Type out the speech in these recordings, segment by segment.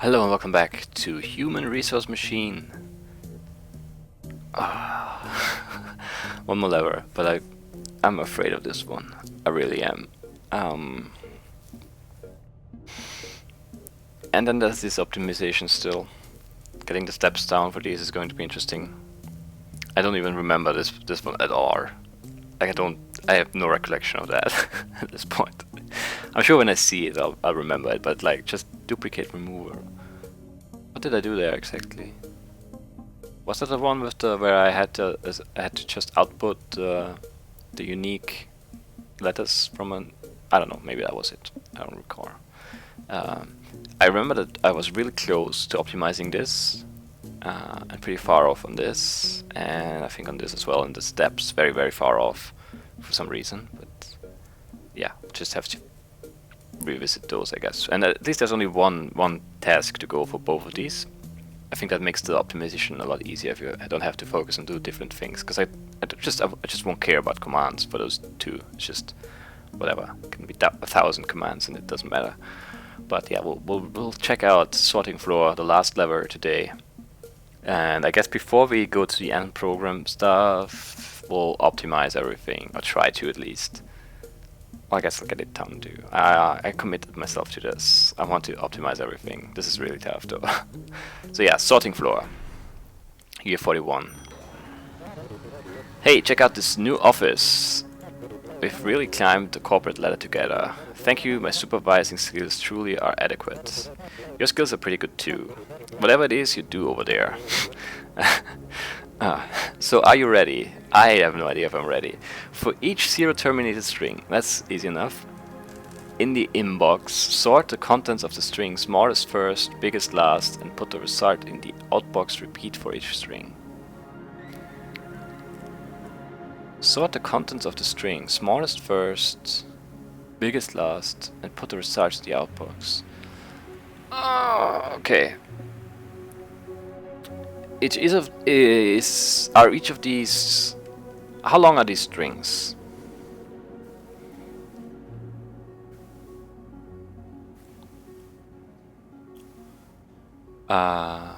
Hello and welcome back to Human Resource Machine. One more lever, but I'm afraid of this one. I really am. And then there's this optimization still. Getting the steps down for these is going to be interesting. I don't even remember this one at all. Like I have no recollection of that at this point. I'm sure when I see it I'll remember it, but like just duplicate remover. What did I do there exactly? Was that the one with the where I had to just output the unique letters from an? I don't know. Maybe that was it. I don't recall. I remember that I was really close to optimizing this, and pretty far off on this, and I think on this as well. And the steps very far off for some reason. But yeah, just have to revisit those, I guess. And at least there's only one task to go for both of these. I think that makes the optimization a lot easier if you don't have to focus on two different things. Because I just won't care about commands for those two. It's just whatever. It can be 1,000 commands and it doesn't matter. But yeah, we'll check out sorting floor, the last lever today. And I guess before we go to the end program stuff, we'll optimize everything, or try to at least. Well, I guess I'll get it done too. I committed myself to this. I want to optimize everything. This is really tough though. So yeah, sorting floor. Year 41. Hey, check out this new office. We've really climbed the corporate ladder together. Thank you, my supervising skills truly are adequate. Your skills are pretty good too. Whatever it is you do over there. So are you ready? I have no idea if I'm ready. For each zero terminated string, that's easy enough. In the inbox, sort the contents of the string, smallest first, biggest last, and put the result in the outbox, repeat for each string. Sort the contents of the string, smallest first, biggest last, and put the results in the outbox. Okay. Are each of these? How long are these strings? I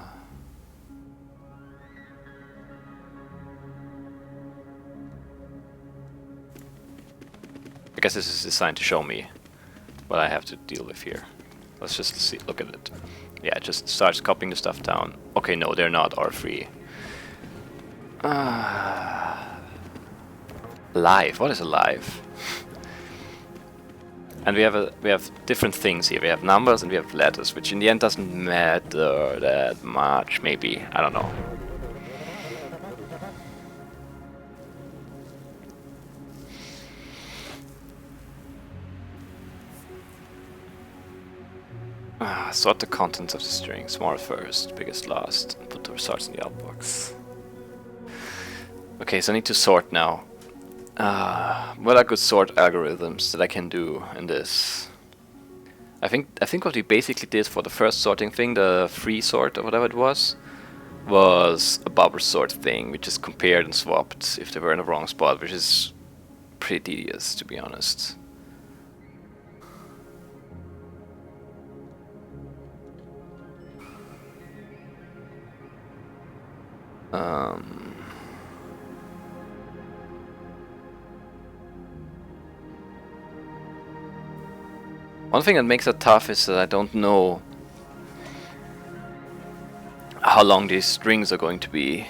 guess this is designed to show me what I have to deal with here. Let's just see. Look at it. Yeah, it just starts copying the stuff down. Okay, no, they're not R3. Live. What is a live? And we have different things here. We have numbers and we have letters, which in the end doesn't matter that much. Maybe, I don't know. Sort the contents of the string, small first, biggest last, and put the results in the outbox. Okay, so I need to sort now. What are good sort algorithms that I can do in this? I think what we basically did for the first sorting thing, the free sort or whatever it was a bubble sort thing. We just compared and swapped if they were in the wrong spot, which is pretty tedious, to be honest. One thing that makes it tough is that I don't know how long these strings are going to be.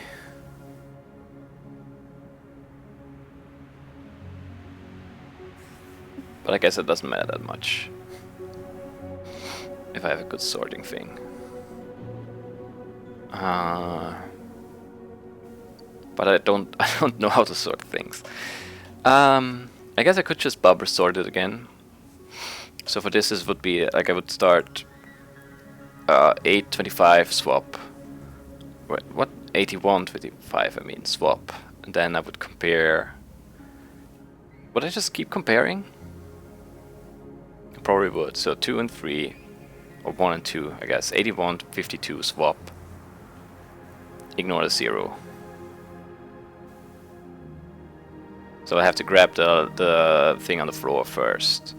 But I guess it doesn't matter that much if I have a good sorting thing. But I don't know how to sort things. I guess I could just bubble sort it again. So for this would be like I would start 825 swap. Wait, what? 8125 I mean swap. And then I would compare. Would I just keep comparing? I probably would. So 2 and 3 or 1 and 2, I guess. 8152 swap. Ignore the 0. So I have to grab the thing on the floor first.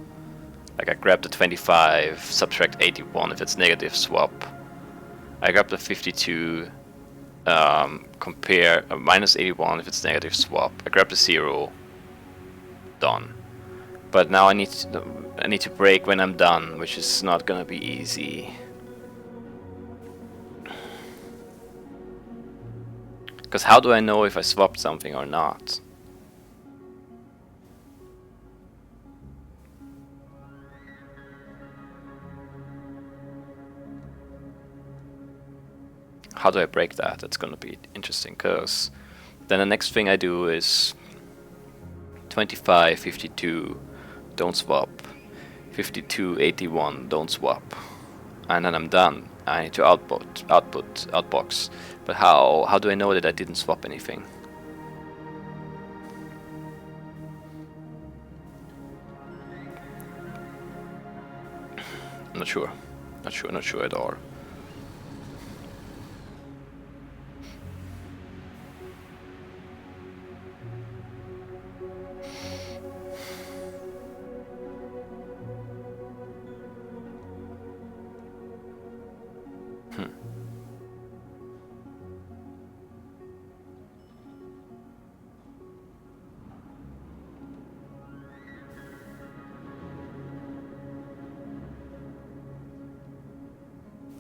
Like I grab the 25, subtract 81 if it's negative, swap. I grab the 52, compare minus 81 if it's negative swap. I grab the 0, done. But now I need to break when I'm done, which is not gonna be easy. Because how do I know if I swapped something or not? How do I break that? That's gonna be interesting, because then the next thing I do is 25, 52, don't swap. 52, 81, don't swap. And then I'm done. I need to outbox. But how do I know that I didn't swap anything? I'm not sure. Not sure at all.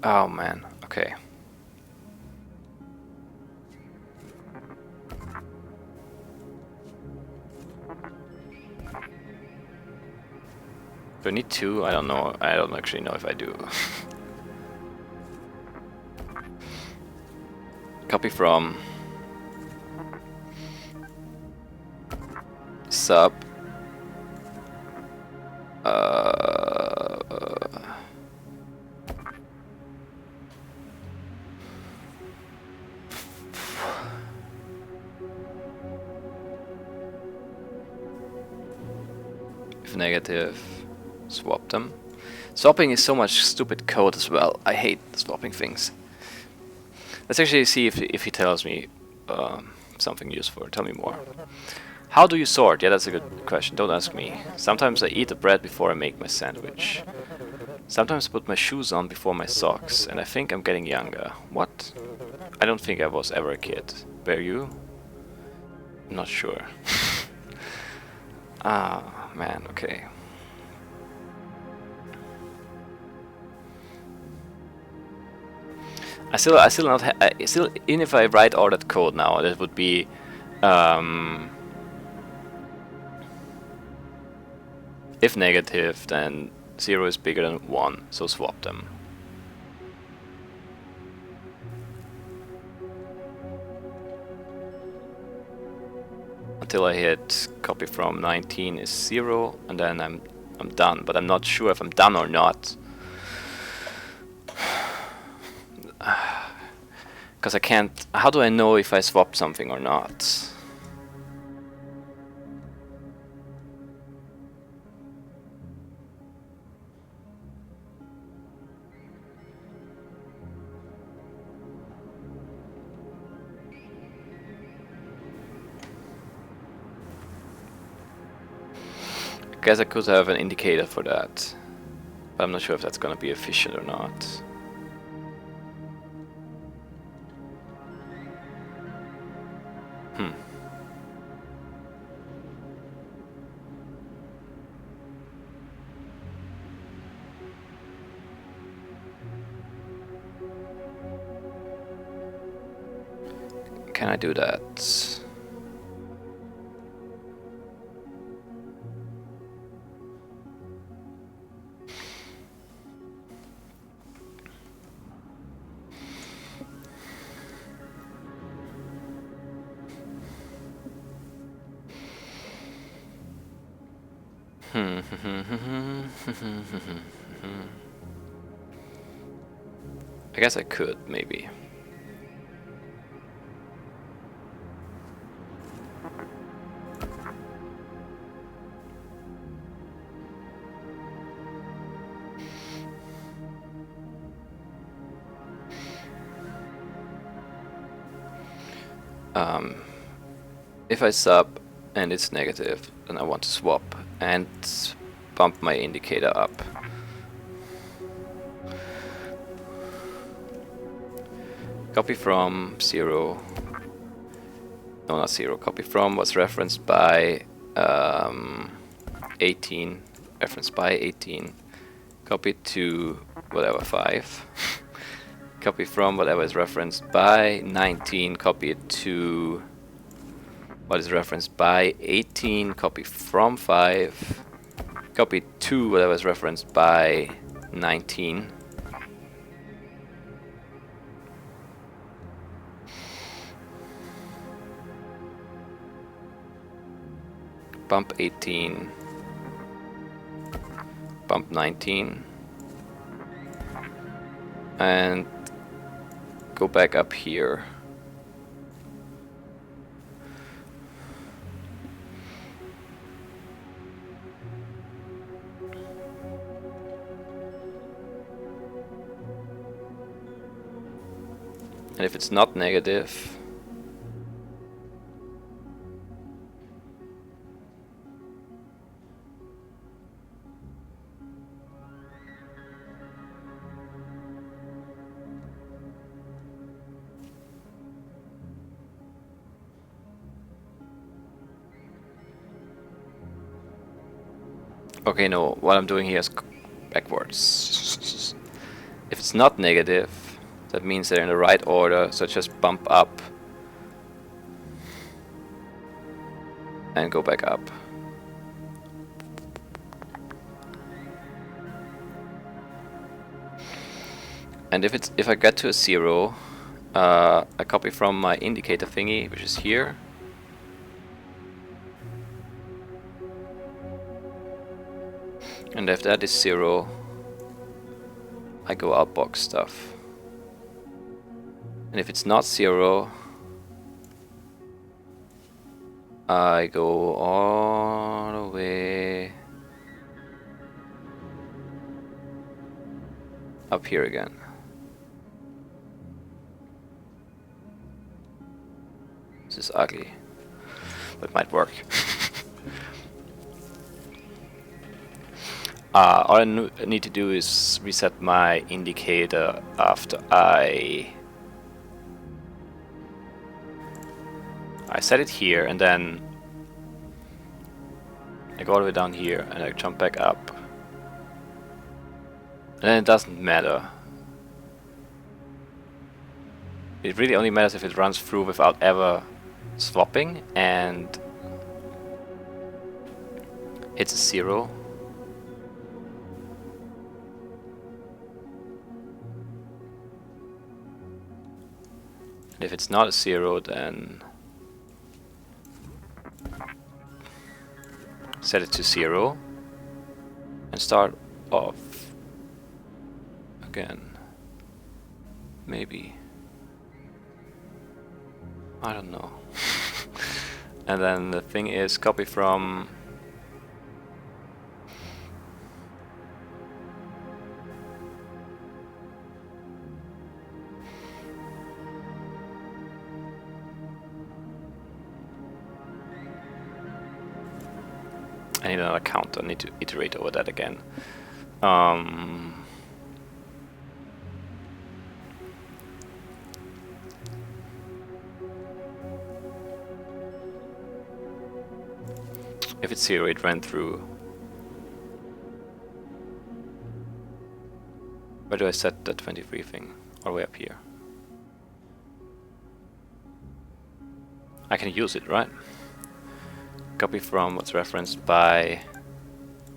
Oh man, okay. Do I need two? I don't know. I don't actually know if I do. Copy from sub if negative, swap them. Swapping is so much stupid code as well. I hate swapping things. Let's actually see if he tells me something useful. Tell me more. How do you sort? Yeah, that's a good question. Don't ask me. Sometimes I eat the bread before I make my sandwich. Sometimes I put my shoes on before my socks, and I think I'm getting younger. What? I don't think I was ever a kid. Were you? I'm not sure. Ah, man, okay. I still not still, even if I write all that code now, that would be if negative, then 0 is bigger than 1, so swap them. Until I hit copy from 19 is 0, and then I'm done. But I'm not sure if I'm done or not. Because I can't... How do I know if I swapped something or not? I guess I could have an indicator for that. But I'm not sure if that's gonna be efficient or not. Can I do that? I guess I could, maybe. If I sub and it's negative, then I want to swap and bump my indicator up. Copy from 0. No, not 0. Copy from was referenced by 18. Referenced by 18. Copy to whatever 5. Copy from whatever is referenced by 19. Copy it to what is referenced by 18. Copy from 5. Copy to whatever is referenced by 19. Bump 18. Bump 19. And go back up here. And if it's not negative, okay, no, what I'm doing here is backwards. If it's not negative, that means they're in the right order, so just bump up and go back up. And if I get to a 0, I copy from my indicator thingy, which is here. And if that is 0, I go outbox stuff. And if it's not 0, I go all the way up here again. This is ugly, but might work. All I need to do is reset my indicator after I set it here, and then I go all the way down here and I jump back up. And then it doesn't matter. It really only matters if it runs through without ever swapping and hits a 0. And if it's not a 0, then set it to 0 and start off again. Maybe. I don't know. And then the thing is, copy from I need another counter, I need to iterate over that again. If it's 0, it ran through. Where do I set the 23 thing? All the way up here. I can use it, right? Copy from what's referenced by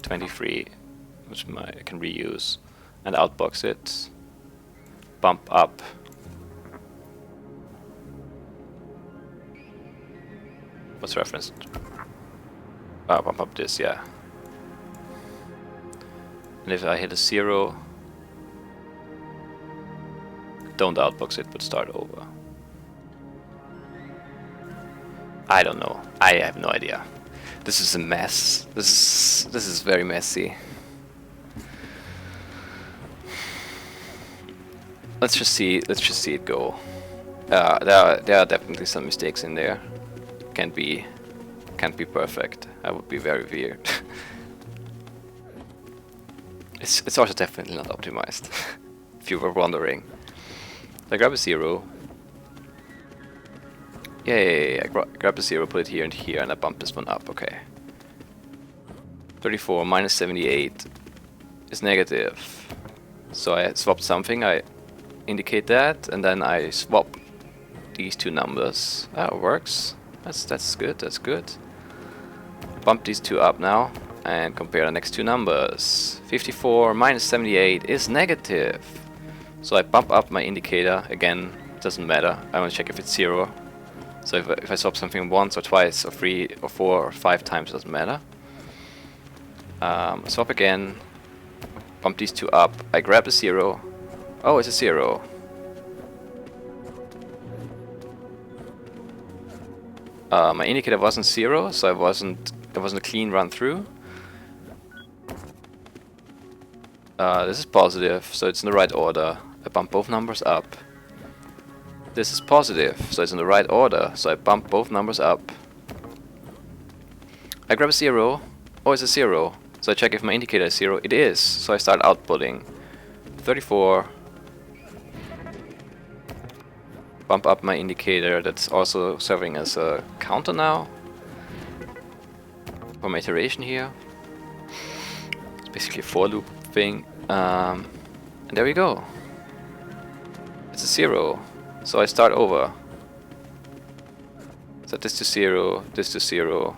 23, which I can reuse, and outbox it. Bump up. What's referenced? Bump up this, yeah. And if I hit a 0, don't outbox it, but start over. I don't know. I have no idea. This is a mess. This is very messy. Let's just see it go. There are definitely some mistakes in there. Can't be perfect. That would be very weird. It's also definitely not optimized. If you were wondering. So I grab a 0, Yay, I grab the 0, put it here and here, and I bump this one up, okay. 34 minus 78 is negative. So I swapped something, I indicate that, and then I swap these two numbers. That works. That's good, that's good. Bump these two up now, and compare the next two numbers. 54 minus 78 is negative. So I bump up my indicator, again, doesn't matter. I want to check if it's 0. So if I swap something once or twice or 3 or 4 or 5 times, doesn't matter. Swap again, bump these two up, I grab the 0. Oh, it's a 0. My indicator wasn't 0, so it wasn't a clean run through. This is positive, so it's in the right order. I bump both numbers up. This is positive, so it's in the right order, so I bump both numbers up. I grab a 0. Oh, it's a 0. So I check if my indicator is 0. It is, so I start outputting. 34. Bump up my indicator, that's also serving as a counter now. For my iteration here. It's basically a for loop thing. And there we go. It's a 0. So I start over. Set this to 0, this to 0.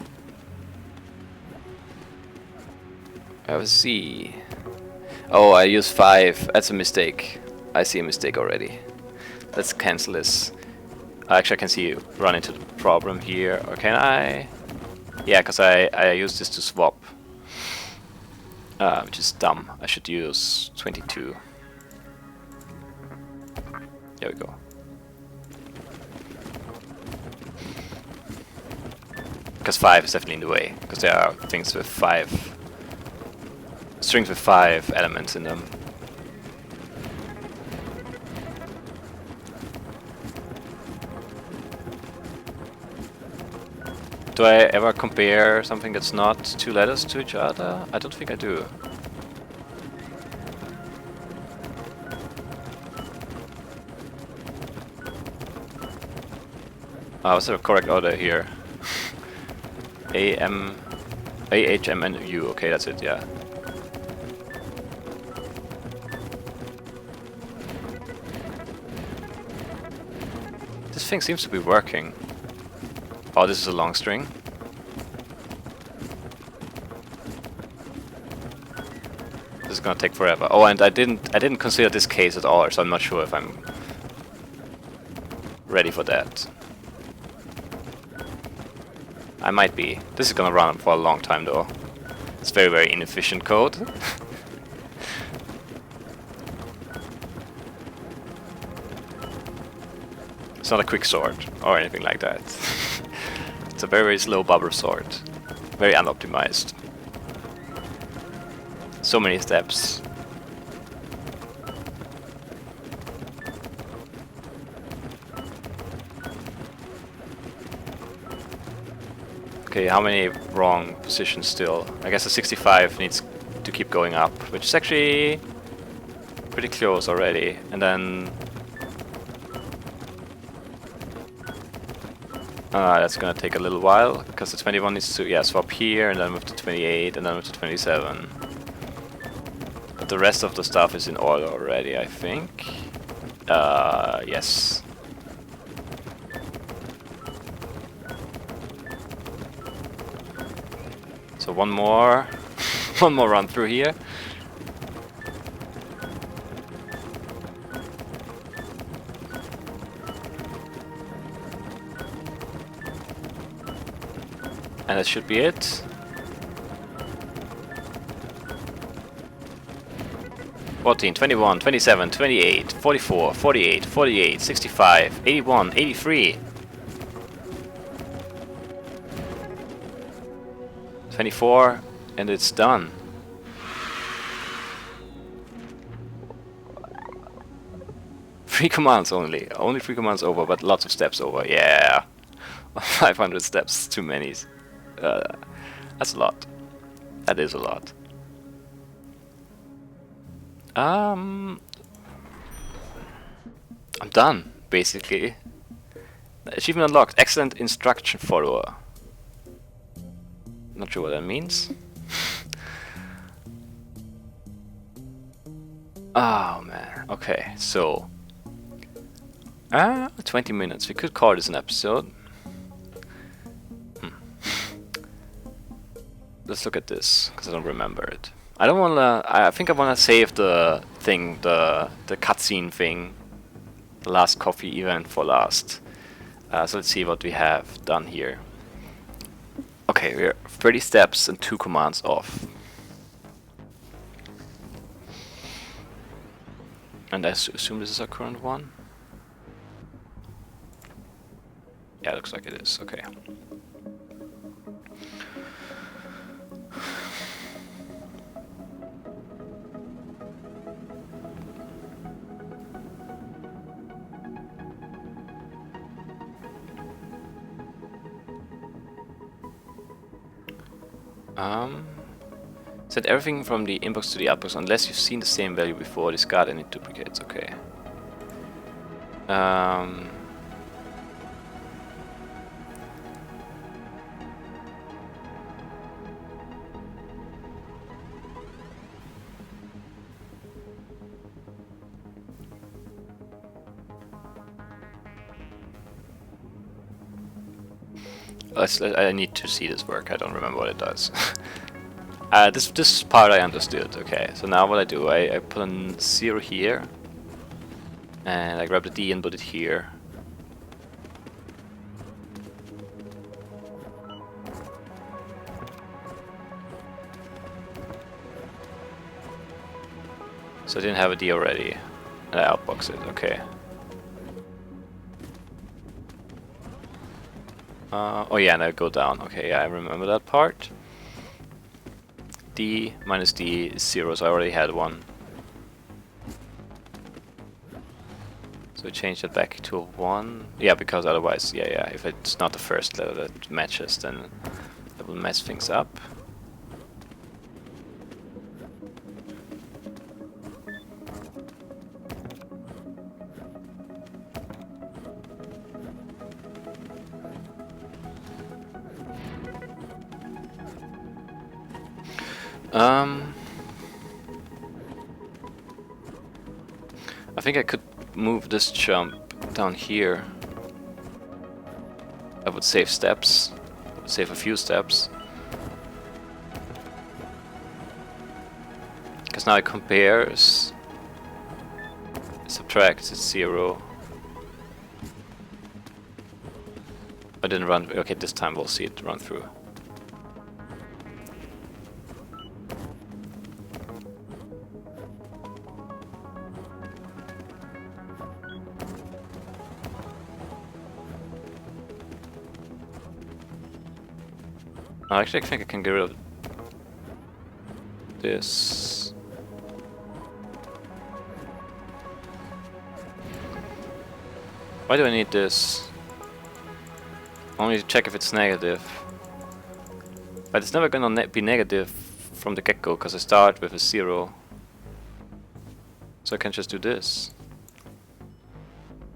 I have a C. Oh, I use 5. That's a mistake. I see a mistake already. Let's cancel this. Actually, I can see you run into the problem here. Or can I? Yeah, because I use this to swap. Which is dumb. I should use 22. There we go. Because 5 is definitely in the way. Because there are things with 5... strings with 5 elements in them. Do I ever compare something that's not 2 letters to each other? I don't think I do. What's the correct order here? A, H, M, and U. Okay, that's it, yeah. This thing seems to be working. Oh, this is a long string. This is gonna take forever. Oh, and I didn't consider this case at all, so I'm not sure if I'm ready for that. I might be. This is gonna run for a long time though. It's very, very inefficient code. It's not a quick sort or anything like that. It's a very, very slow bubble sort. Very unoptimized. So many steps. Okay, how many wrong positions still? I guess the 65 needs to keep going up, which is actually pretty close already. And then that's gonna take a little while, because the 21 needs to swap here, and then move to 28, and then move to 27. But the rest of the stuff is in order already, I think. Yes. So one more run through here. And that should be it. "14, 21, 27, 28, 44, 48, 48, 65, 81, 83. 24, and it's done. Three commands only. Only 3 commands over, but lots of steps over. Yeah. 500 steps, too many. That's a lot. That is a lot. I'm done, basically. Achievement unlocked. Excellent instruction follower. Not sure what that means. Oh man. Okay, so 20 minutes. We could call this an episode. Let's look at this, because I don't remember it. I don't wanna... I think I wanna save the thing, the cutscene thing, the last coffee event for last. So let's see what we have done here. Okay, we're 30 steps and 2 commands off. And I assume this is our current one? Yeah, looks like it is. Okay. Set everything from the inbox to the outbox unless you've seen the same value before. Discard any duplicates. Okay. I need to see this work. I don't remember what it does. This part I understood. Okay, so now what I do, I put a 0 here, and I grab the D and put it here. So I didn't have a D already, and I outbox it. Okay. Oh yeah, and I go down. Okay, yeah, I remember that part. D minus D is 0, so I already had one. So change that back to a 1. Yeah, because otherwise, yeah, if it's not the first letter that matches, then it will mess things up. I think I could move this jump down here. I would save steps, save a few steps. Because now it compares, it subtracts, it's 0. I didn't run, okay, this time we'll see it run through. Actually, I think I can get rid of this. Why do I need this? Only to check if it's negative. But it's never gonna be negative from the get-go, because I start with a 0. So I can just do this.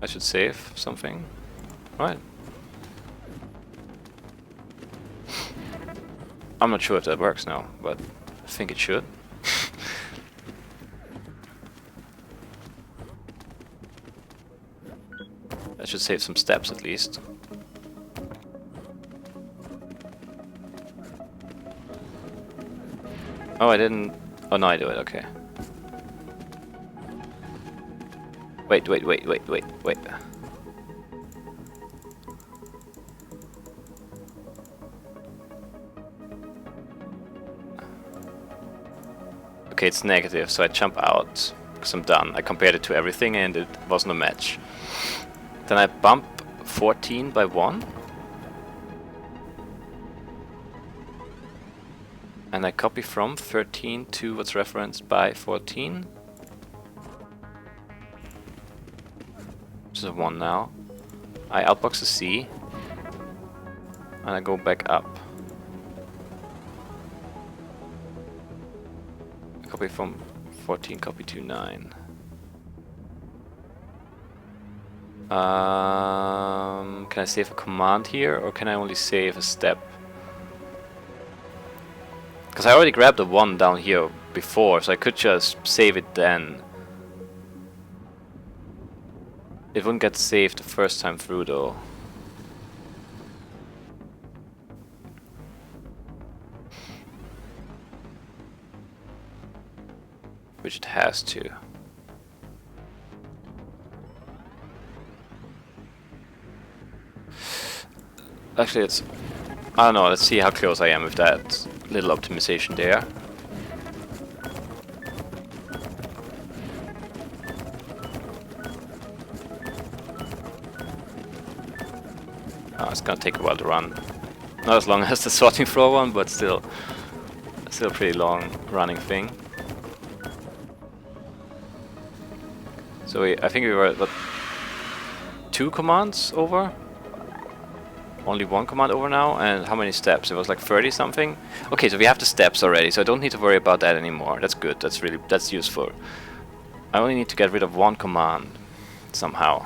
I should save something. Right. I'm not sure if that works now, but I think it should. That should save some steps at least. Oh, I didn't... Oh, no, I do it, okay. Wait. Okay, it's negative, so I jump out because I'm done. I compared it to everything and it wasn't a match. Then I bump 14 by 1. And I copy from 13 to what's referenced by 14. Which is a 1 now. I outbox a C. And I go back up. Copy from 14, copy to 9. Can I save a command here, or can I only save a step? Because I already grabbed the one down here before, so I could just save it then. It wouldn't get saved the first time through though. Which it has to. Actually, it's... I don't know, let's see how close I am with that little optimization there. Oh, it's gonna take a while to run. Not as long as the sorting floor one, but still a pretty long running thing. So I think we were at, what, 2 commands over? Only 1 command over now, and how many steps? It was like 30 something. Okay, so we have the steps already, so I don't need to worry about that anymore. That's good. That's useful. I only need to get rid of 1 command somehow.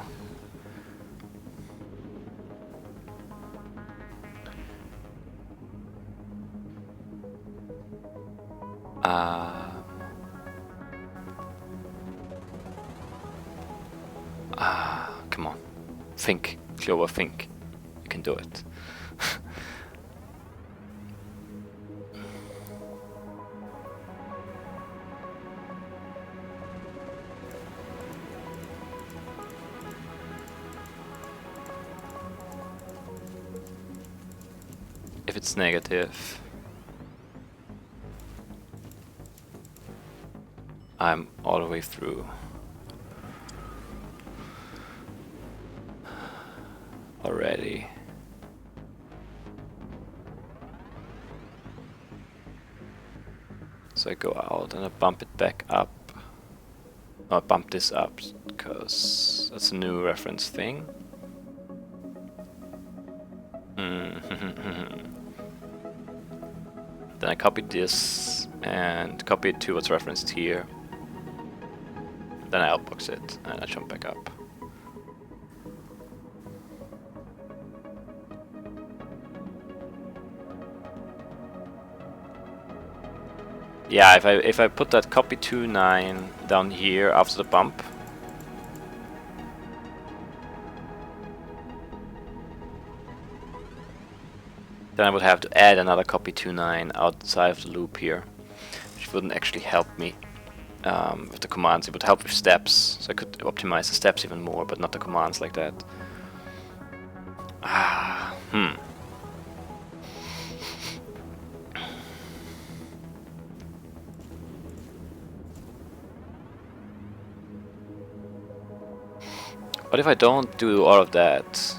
Come on. Think, Clover, think. You can do it. If it's negative, I'm all the way through. Already. So I go out and I bump it back up. Oh, I bump this up because that's a new reference thing. Then I copy this and copy it to what's referenced here. Then I outbox it and I jump back up. Yeah, if I put that copy 2.9 down here after the bump, then I would have to add another copy 2.9 outside of the loop here, which wouldn't actually help me with the commands. It would help with steps, so I could optimize the steps even more, but not the commands like that. What if I don't do all of that?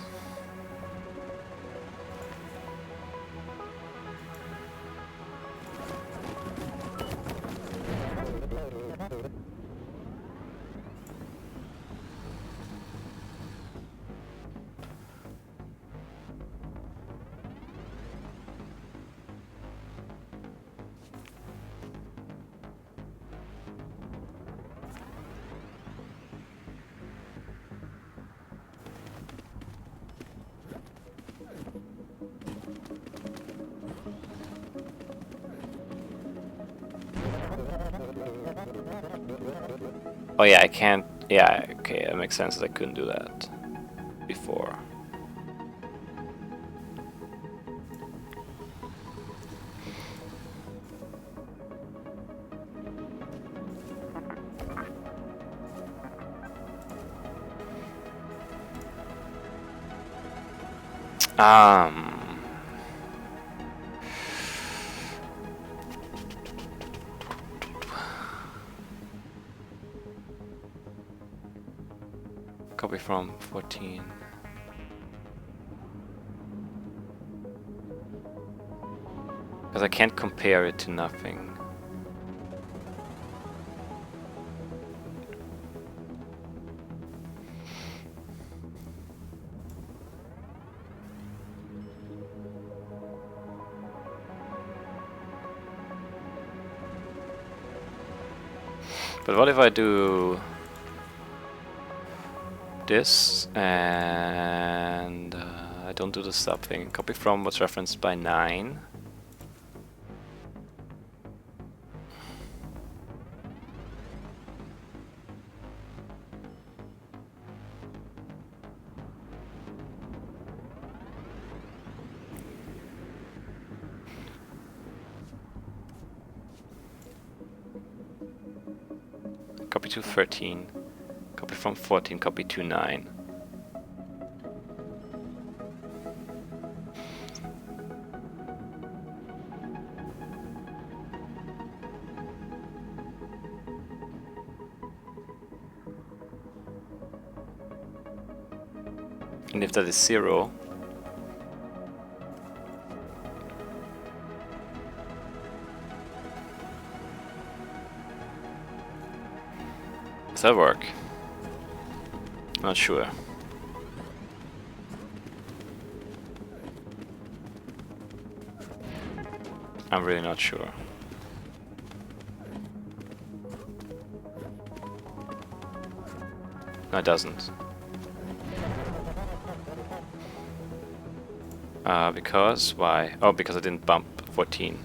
Oh yeah, I can't. Yeah, okay, that makes sense that I couldn't do that before. Copy from 14. Because I can't compare it to nothing. But what if I do... this, and I don't do the sub thing. Copy from what's referenced by 9. Copy to 13. Copy from 14, copy to 9. And if that is 0, does that work? Not sure. I'm really not sure. No, it doesn't. Because why? Oh, because I didn't bump 14.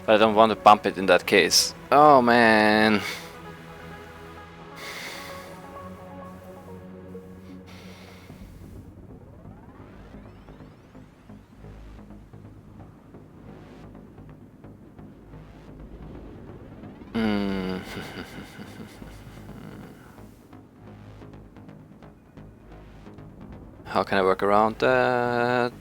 But I don't want to bump it in that case. Oh man. How can I work around that?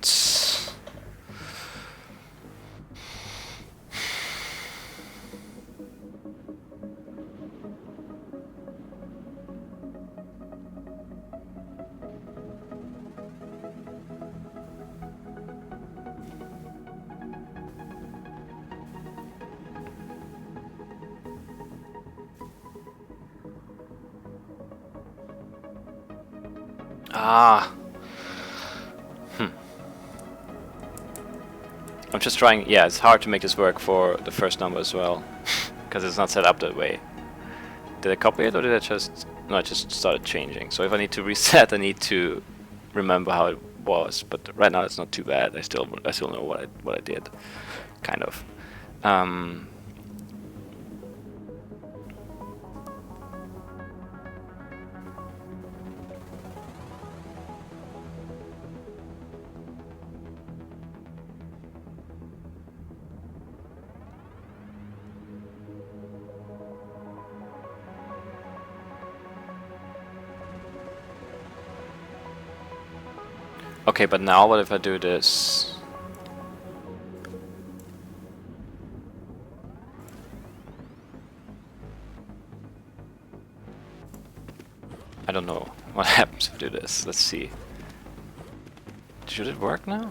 Ah. I'm just trying. Yeah, it's hard to make this work for the first number as well, because it's not set up that way. Did I copy it or did I just... No, I just started changing. So if I need to reset, I need to remember how it was. But right now it's not too bad. I still know what I did, kind of. Okay, but now what if I do this? I don't know what happens if I do this. Let's see. Should it work now?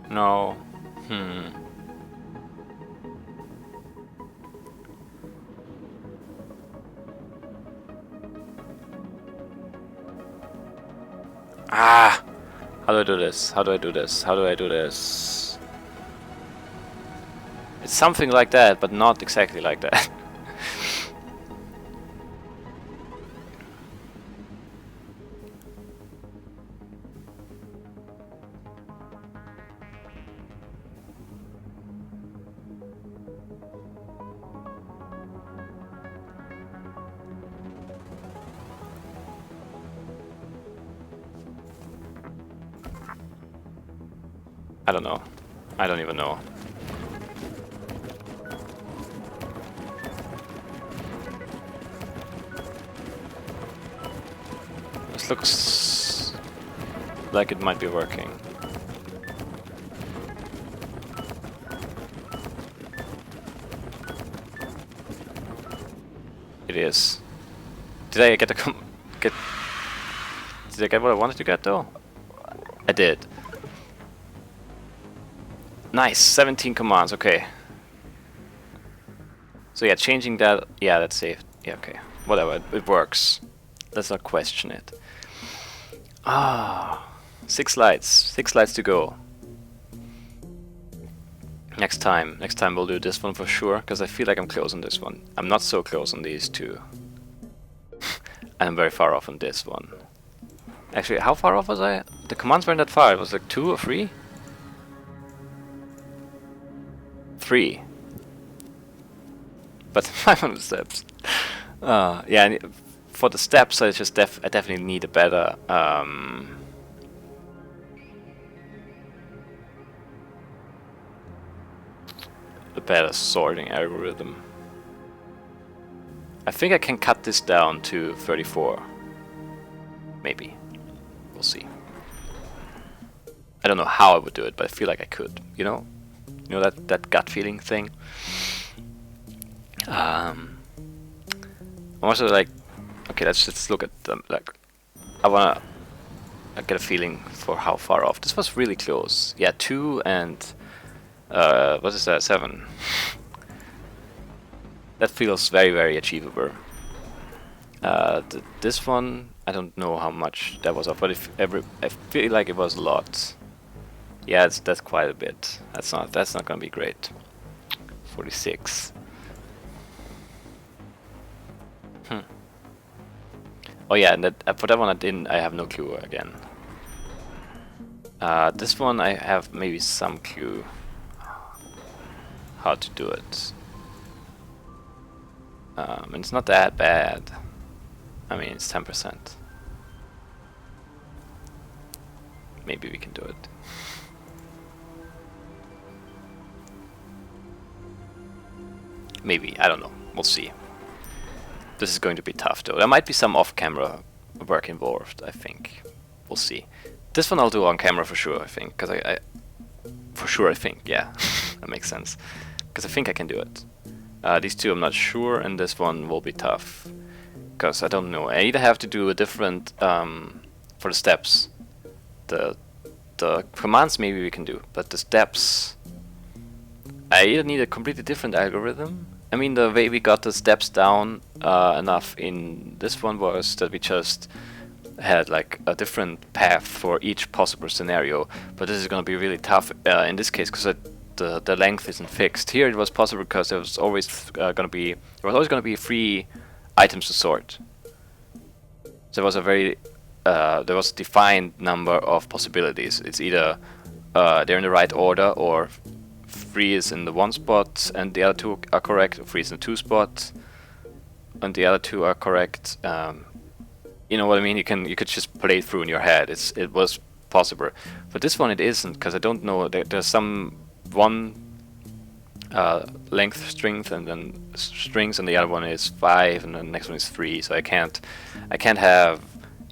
No. Ah! How do I do this? How do I do this? How do I do this? It's something like that, but not exactly like that. I don't know. I don't even know. This looks like it might be working. It is. Did I get a get? Did I get what I wanted to get though? I did. Nice, 17 commands, okay. So yeah, changing that, yeah, that's safe. Yeah, okay, whatever, it works. Let's not question it. Ah, 6 lights to go. Next time we'll do this one for sure, because I feel like I'm close on this one. I'm not so close on these two. And I'm very far off on this one. Actually, how far off was I? The commands weren't that far, it was like 2 or 3? 3. But 500 steps. Yeah, and for the steps I just I definitely need a better sorting algorithm. I think I can cut this down to 34. Maybe. We'll see. I don't know how I would do it, but I feel like I could, you know? You know that gut feeling thing? I'm also like, okay, let's look at them. Like, I wanna get a feeling for how far off. This was really close. Yeah, 2 and what is that? 7. That feels very, very achievable. This one, I don't know how much that was off, but I feel like it was a lot. Yeah, that's quite a bit. That's not gonna be great. 46. Oh yeah, and for that one I have no clue again. This one I have maybe some clue how to do it. And it's not that bad. I mean, it's 10%. Maybe we can do it. Maybe, I don't know. We'll see. This is going to be tough though. There might be some off-camera work involved, I think. We'll see. This one I'll do on camera for sure, I think. Because I think, yeah. That makes sense. Because I think I can do it. These two I'm not sure, and this one will be tough. Because I don't know. I either have to do a different, for the steps. The commands maybe we can do, but the steps, I either need a completely different algorithm. I mean, the way we got the steps down enough in this one was that we just had like a different path for each possible scenario, but this is going to be really tough in this case because the length isn't fixed. Here it was possible because there was always going to be 3 items to sort. So there was a very there was a defined number of possibilities. It's either they're in the right order, or 3 is in the 1 spot and the other 2 are correct, or 3 is in the 2 spot and the other 2 are correct. You know what I mean? You could just play it through in your head. It was possible, but this one it isn't, because I don't know. There's some one length strength and then strings, and the other one is 5, and the next one is 3. So I can't have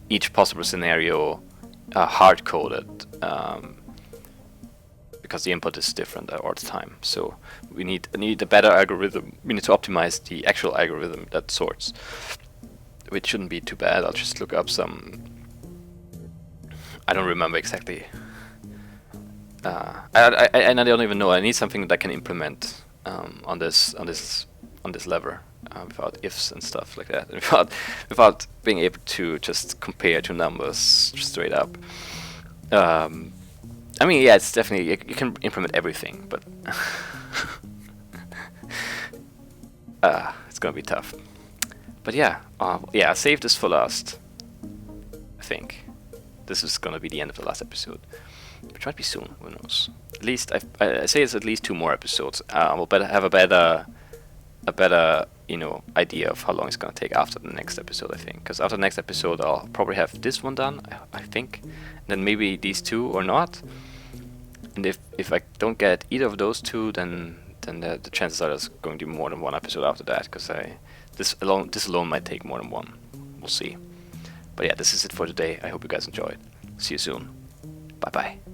each possible scenario hard coded. Because the input is different all the time, so we need a better algorithm. We need to optimize the actual algorithm that sorts, which shouldn't be too bad. I'll just look up some. I don't remember exactly. I don't even know. I need something that I can implement on this lever without ifs and stuff like that, without being able to just compare two numbers straight up. I mean, yeah, it's definitely, you can implement everything, but it's gonna be tough. But yeah, I saved this for last. I think this is gonna be the end of the last episode, which might be soon. Who knows? At least I say it's at least 2 more episodes. We'll have a better idea of how long it's gonna take after the next episode. I think, because after the next episode, I'll probably have this one done. I think, and then maybe these 2 or not. And if I don't get either of those 2, then the chances are there's going to be more than 1 episode after that, because this alone might take more than 1. We'll see. But yeah, this is it for today. I hope you guys enjoyed. See you soon. Bye bye.